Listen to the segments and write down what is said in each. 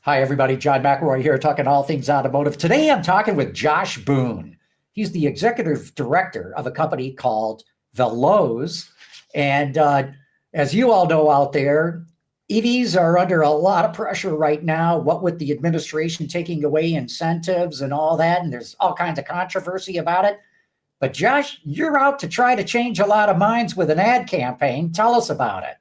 Hi, everybody. John McElroy here, talking all things automotive. Today, I'm talking with Josh Boone. He's the executive director of a company called Veloz. And as you all know out there, EVs are under a lot of pressure right now, what with the administration taking away incentives and all that. And there's all kinds of controversy about it. But Josh, you're out to try to change a lot of minds with an ad campaign. Tell us about it.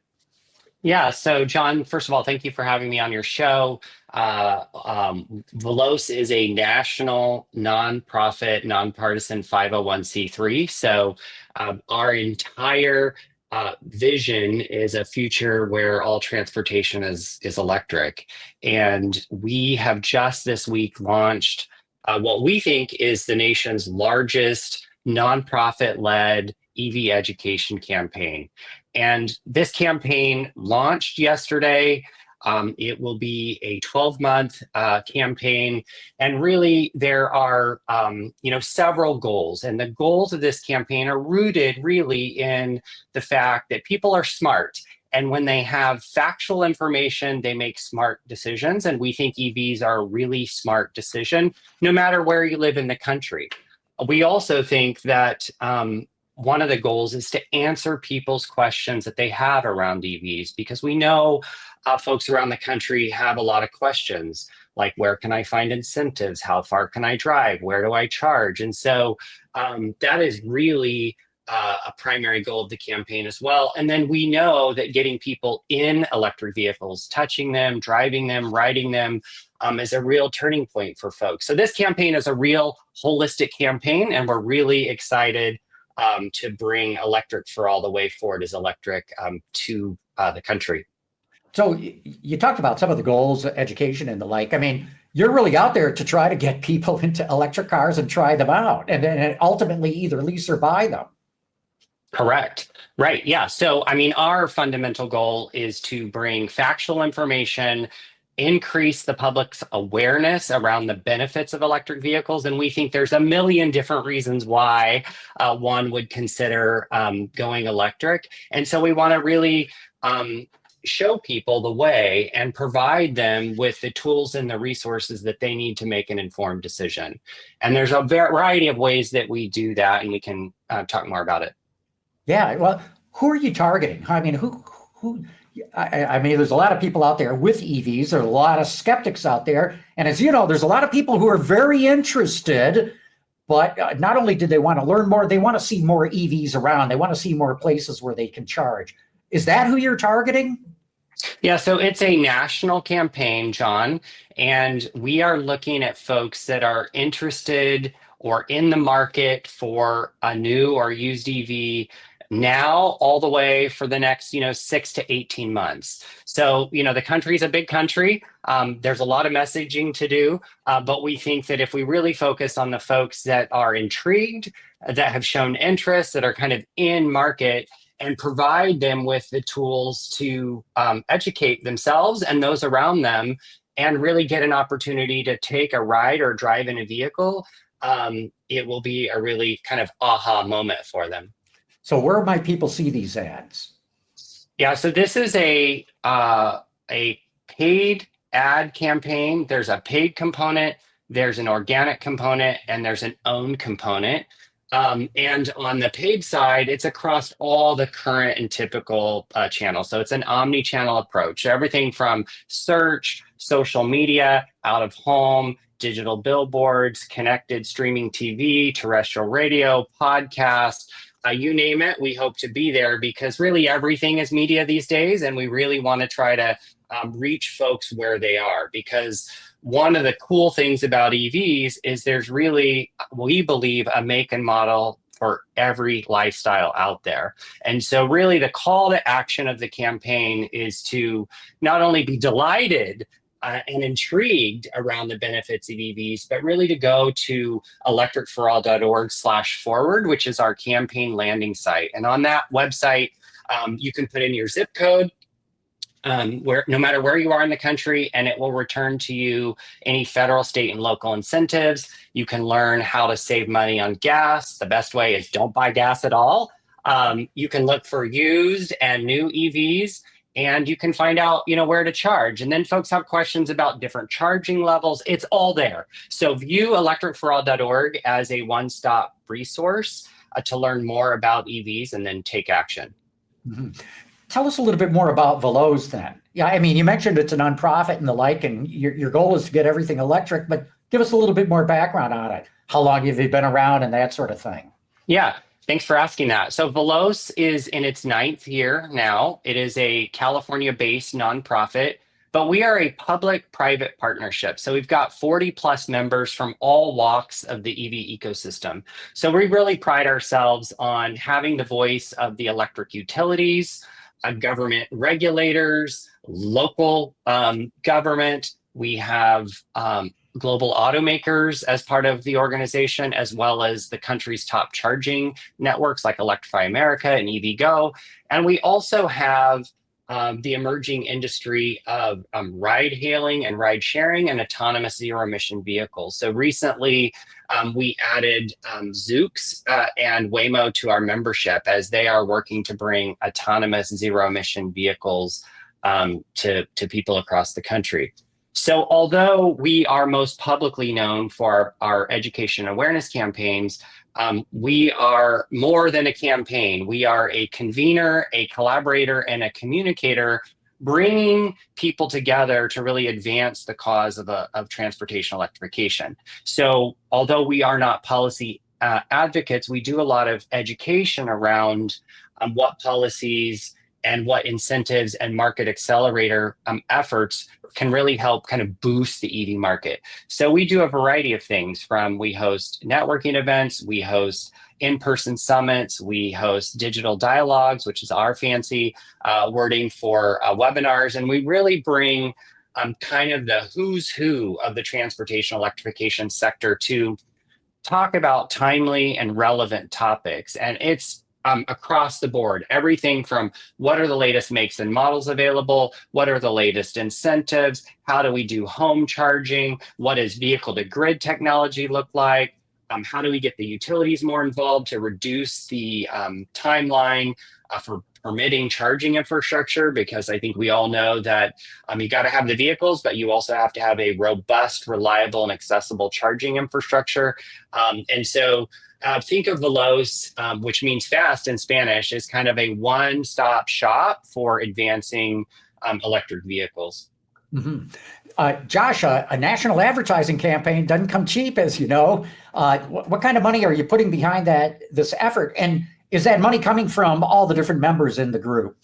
Yeah, so John, first of all, thank you for having me on your show. Veloz is a national nonprofit, nonpartisan 501c3. So our entire vision is a future where all transportation is electric. And we have just this week launched what we think is the nation's largest nonprofit-led EV education campaign. And this campaign launched yesterday. It will be a 12-month campaign, and really there are several goals. And the goals of this campaign are rooted really in the fact that people are smart, and when they have factual information, they make smart decisions. And we think EVs are a really smart decision, no matter where you live in the country. We also think that one of the goals is to answer people's questions that they have around EVs, because we know folks around the country have a lot of questions, like where can I find incentives? How far can I drive? Where do I charge? And so that is really a primary goal of the campaign as well. And then we know that getting people in electric vehicles, touching them, driving them, riding them, is a real turning point for folks. So this campaign is a real holistic campaign, and we're really excited to bring electric for all the way forward as electric to the country. So you talked about some of the goals, education and the like. I mean, you're really out there to try to get people into electric cars and try them out, and then ultimately either lease or buy them. Correct. Right. Yeah. So, I mean, our fundamental goal is to bring factual information, increase the public's awareness around the benefits of electric vehicles. And we think there's a million different reasons why one would consider going electric. And so we want to really show people the way and provide them with the tools and the resources that they need to make an informed decision. And there's a variety of ways that we do that, and we can talk more about it. Yeah. Well, who are you targeting? I mean, I mean, there's a lot of people out there with EVs. There are a lot of skeptics out there. And as you know, there's a lot of people who are very interested, but not only do they want to learn more, they want to see more EVs around. They want to see more places where they can charge. Is that who you're targeting? Yeah, so it's a national campaign, John, and we are looking at folks that are interested or in the market for a new or used EV now all the way for the next 6 to 18 months. So the country's a big country. There's a lot of messaging to do, but we think that if we really focus on the folks that are intrigued, that have shown interest, that are kind of in market, and provide them with the tools to educate themselves and those around them, and really get an opportunity to take a ride or drive in a vehicle, it will be a really kind of aha moment for them. So where might people see these ads? Yeah, so this is a paid ad campaign. There's a paid component, there's an organic component, and there's an owned component. And on the paid side, it's across all the current and typical channels. So it's an omni-channel approach. Everything from search, social media, out of home, digital billboards, connected streaming TV, terrestrial radio, podcasts, you name it, we hope to be there, because really everything is media these days, and we really want to try to reach folks where they are. Because one of the cool things about EVs is there's really, we believe, a make and model for every lifestyle out there. And so really the call to action of the campaign is to not only be delighted and intrigued around the benefits of EVs, but really to go to electricforall.org/forward, which is our campaign landing site. And on that website, you can put in your zip code, where no matter where you are in the country, and it will return to you any federal, state, and local incentives. You can learn how to save money on gas. The best way is don't buy gas at all. You can look for used and new EVs. and you can find out, where to charge. And then folks have questions about different charging levels. It's all there. So view electricforall.org as a one-stop resource to learn more about EVs and then take action. Mm-hmm. Tell us a little bit more about Veloz then. Yeah, I mean, you mentioned it's a nonprofit and the like, and your goal is to get everything electric, but give us a little bit more background on it. How long have you been around and that sort of thing? Yeah, thanks for asking that. So Veloz is in its 9th year now. It is a California-based nonprofit, but we are a public-private partnership. So we've got 40 plus members from all walks of the EV ecosystem. So we really pride ourselves on having the voice of the electric utilities, government regulators, local government. We have global automakers as part of the organization, as well as the country's top charging networks like Electrify America and EVgo. And we also have the emerging industry of ride hailing and ride sharing and autonomous zero emission vehicles. So recently we added Zoox and Waymo to our membership as they are working to bring autonomous zero emission vehicles to people across the country. So although we are most publicly known for our education awareness campaigns, we are more than a campaign. We are a convener, a collaborator, and a communicator, bringing people together to really advance the cause of transportation electrification. So although we are not policy advocates, we do a lot of education around what policies and what incentives and market accelerator efforts can really help kind of boost the EV market. So we do a variety of things from we host networking events, we host in-person summits, we host digital dialogues, which is our fancy wording for webinars. And we really bring kind of the who's who of the transportation electrification sector to talk about timely and relevant topics. And it's across the board, everything from what are the latest makes and models available, what are the latest incentives, how do we do home charging, what does vehicle to grid technology look like, how do we get the utilities more involved to reduce the timeline for permitting charging infrastructure, because I think we all know that you got to have the vehicles, but you also have to have a robust, reliable, and accessible charging infrastructure. And so think of Veloz, which means fast in Spanish, as kind of a one-stop shop for advancing electric vehicles. Mm-hmm. Josh, a national advertising campaign doesn't come cheap, as you know. What kind of money are you putting behind this effort? And is that money coming from all the different members in the group?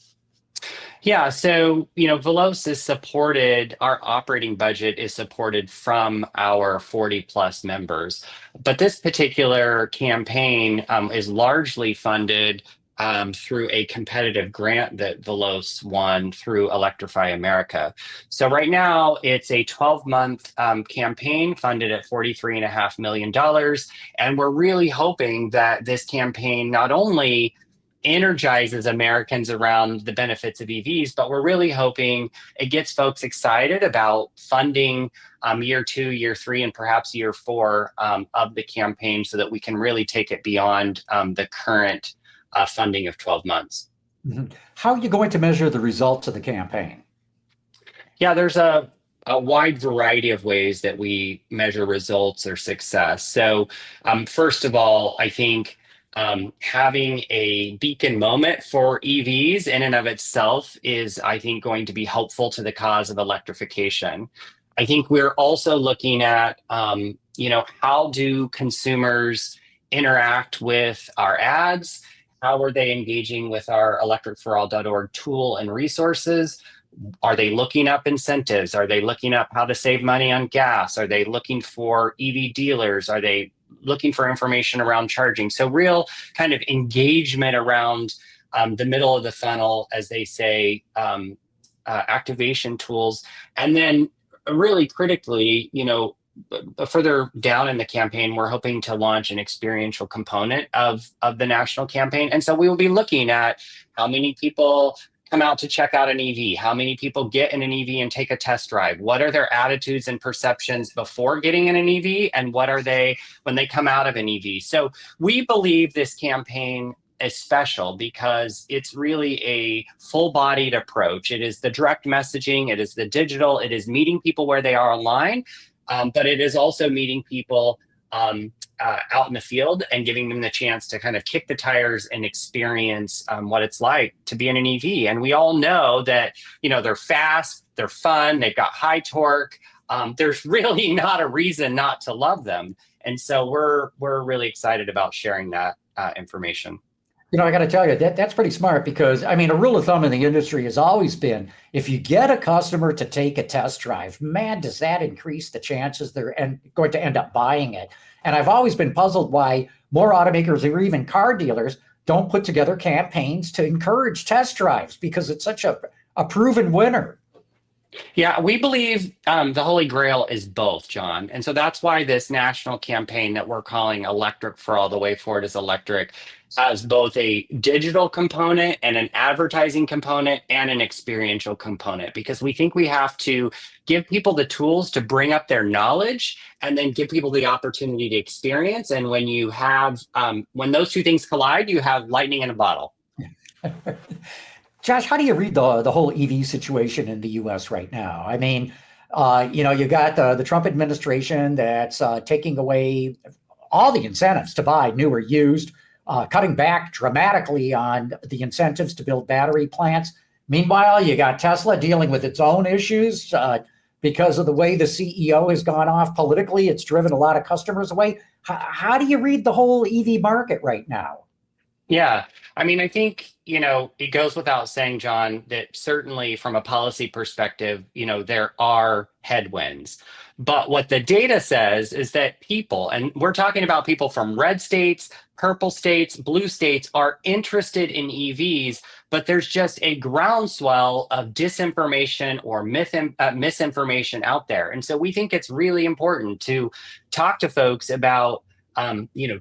Yeah, so, Veloz is supported, our operating budget is supported from our 40 plus members. But this particular campaign is largely funded through a competitive grant that Veloz won through Electrify America. So right now it's a 12-month campaign funded at $43.5 million. And we're really hoping that this campaign not only energizes Americans around the benefits of EVs, but we're really hoping it gets folks excited about funding year 2, year 3, and perhaps year 4 of the campaign so that we can really take it beyond the current funding of 12 months. Mm-hmm. How are you going to measure the results of the campaign? Yeah, there's a wide variety of ways that we measure results or success. So first of all, I think having a beacon moment for EVs in and of itself is, I think, going to be helpful to the cause of electrification. I think we're also looking at, how do consumers interact with our ads? How are they engaging with our electricforall.org tool and resources? Are they looking up incentives? Are they looking up how to save money on gas? Are they looking for EV dealers? Are they looking for information around charging? So real kind of engagement around the middle of the funnel, as they say, activation tools. And then really critically, further down in the campaign, we're hoping to launch an experiential component of the national campaign. And so we will be looking at how many people come out to check out an EV, how many people get in an EV and take a test drive, what are their attitudes and perceptions before getting in an EV, and what are they when they come out of an EV. So we believe this campaign is special because it's really a full-bodied approach. It is the direct messaging, it is the digital, it is meeting people where they are online, but it is also meeting people out in the field and giving them the chance to kind of kick the tires and experience what it's like to be in an EV. And we all know that, they're fast, they're fun, they've got high torque. There's really not a reason not to love them. And so we're really excited about sharing that information. I got to tell you, that's pretty smart because, a rule of thumb in the industry has always been if you get a customer to take a test drive, man, does that increase the chances they're going to end up buying it. And I've always been puzzled why more automakers or even car dealers don't put together campaigns to encourage test drives because it's such a proven winner. Yeah, we believe the Holy Grail is both, John. And so that's why this national campaign that we're calling Electric for All, the Way Forward is Electric, has both a digital component and an advertising component and an experiential component, because we think we have to give people the tools to bring up their knowledge and then give people the opportunity to experience. And when you have, when those two things collide, you have lightning in a bottle. Josh, how do you read the whole EV situation in the U.S. right now? You got the Trump administration that's taking away all the incentives to buy new or used, cutting back dramatically on the incentives to build battery plants. Meanwhile, you got Tesla dealing with its own issues because of the way the CEO has gone off politically. It's driven a lot of customers away. How do you read the whole EV market right now? Yeah, I think, it goes without saying, John, that certainly from a policy perspective, there are headwinds. But what the data says is that people, and we're talking about people from red states, purple states, blue states, are interested in EVs, but there's just a groundswell of disinformation or misinformation out there. And so we think it's really important to talk to folks about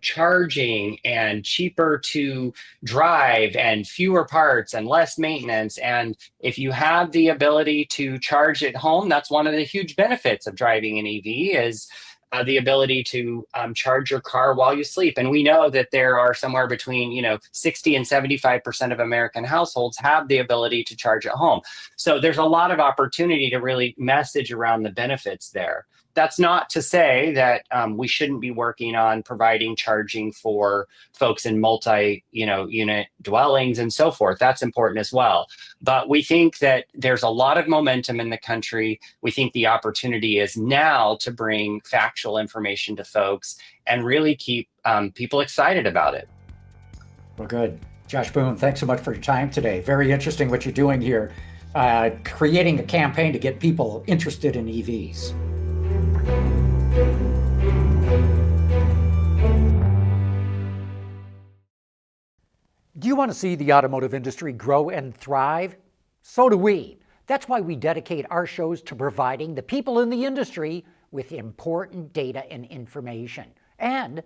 charging and cheaper to drive and fewer parts and less maintenance. And if you have the ability to charge at home, that's one of the huge benefits of driving an EV is the ability to charge your car while you sleep. And we know that there are somewhere between 60 and 75% of American households have the ability to charge at home. So there's a lot of opportunity to really message around the benefits there. That's not to say that we shouldn't be working on providing charging for folks in multi-unit dwellings and so forth. That's important as well. But we think that there's a lot of momentum in the country. We think the opportunity is now to bring factual information to folks and really keep people excited about it. Well, good. Josh Boone, thanks so much for your time today. Very interesting what you're doing here, creating a campaign to get people interested in EVs. Do you want to see the automotive industry grow and thrive? So do we. That's why we dedicate our shows to providing the people in the industry with important data and information and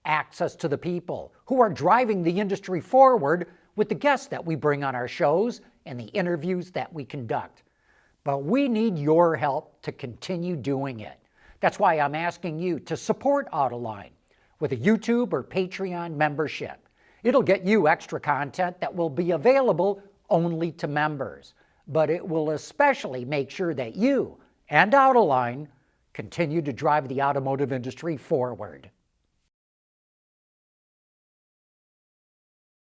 access to the people who are driving the industry forward with the guests that we bring on our shows and the interviews that we conduct. But we need your help to continue doing it. That's why I'm asking you to support Autoline with a YouTube or Patreon membership. It'll get you extra content that will be available only to members, but it will especially make sure that you and Autoline continue to drive the automotive industry forward.